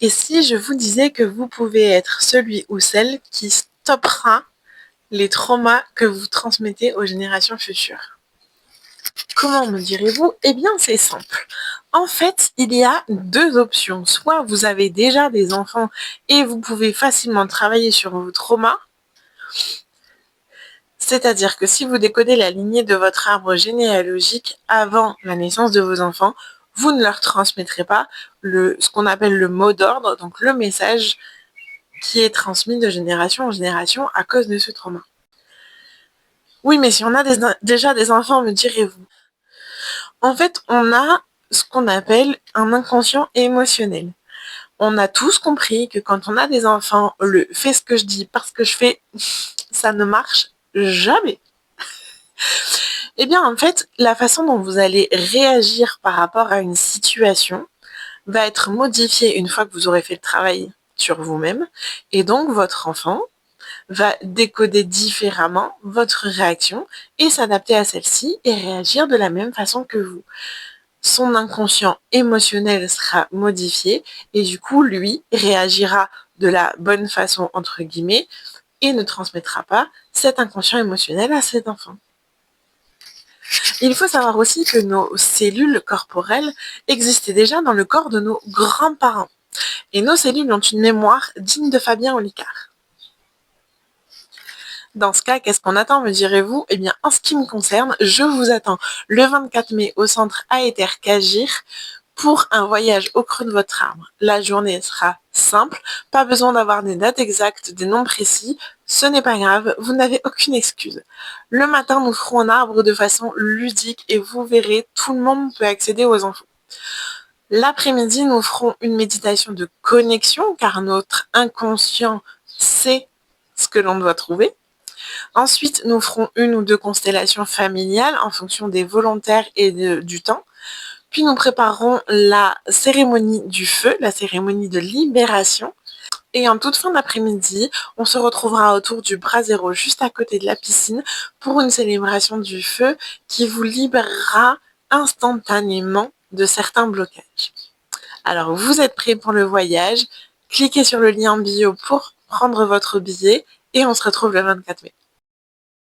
Et si je vous disais que vous pouvez être celui ou celle qui stoppera les traumas que vous transmettez aux générations futures? Comment me direz-vous? Eh bien, c'est simple. En fait, il y a deux options. Soit vous avez déjà des enfants et vous pouvez facilement travailler sur vos traumas, c'est-à-dire que si vous décodez la lignée de votre arbre généalogique avant la naissance de vos enfants, vous ne leur transmettrez pas ce qu'on appelle le mot d'ordre, donc le message qui est transmis de génération en génération à cause de ce trauma. Oui, mais si on a déjà des enfants, me direz-vous. En fait, on a ce qu'on appelle un inconscient émotionnel. On a tous compris que quand on a des enfants, le fais ce que je dis parce que je fais, ça ne marche jamais. Eh bien, en fait, la façon dont vous allez réagir par rapport à une situation va être modifiée une fois que vous aurez fait le travail sur vous-même. Et donc, votre enfant va décoder différemment votre réaction et s'adapter à celle-ci et réagir de la même façon que vous. Son inconscient émotionnel sera modifié et du coup, lui réagira de la bonne façon, entre guillemets, et ne transmettra pas cet inconscient émotionnel à cet enfant. Il faut savoir aussi que nos cellules corporelles existaient déjà dans le corps de nos grands-parents. Et nos cellules ont une mémoire digne de Fabien Olicard. Dans ce cas, qu'est-ce qu'on attend, me direz-vous? Eh bien, en ce qui me concerne, je vous attends le 24 mai au centre Aether Kagir pour un voyage au creux de votre arbre. La journée sera simple, pas besoin d'avoir des dates exactes, des noms précis, ce n'est pas grave, vous n'avez aucune excuse. Le matin, nous ferons un arbre de façon ludique et vous verrez, tout le monde peut accéder aux infos. L'après-midi, nous ferons une méditation de connexion car notre inconscient sait ce que l'on doit trouver. Ensuite, nous ferons une ou deux constellations familiales en fonction des volontaires et du temps. Puis nous préparerons la cérémonie du feu, la cérémonie de libération. Et en toute fin d'après-midi, on se retrouvera autour du brasero juste à côté de la piscine pour une célébration du feu qui vous libérera instantanément de certains blocages. Alors, vous êtes prêts pour le voyage? Cliquez sur le lien en bio pour prendre votre billet et on se retrouve le 24 mai.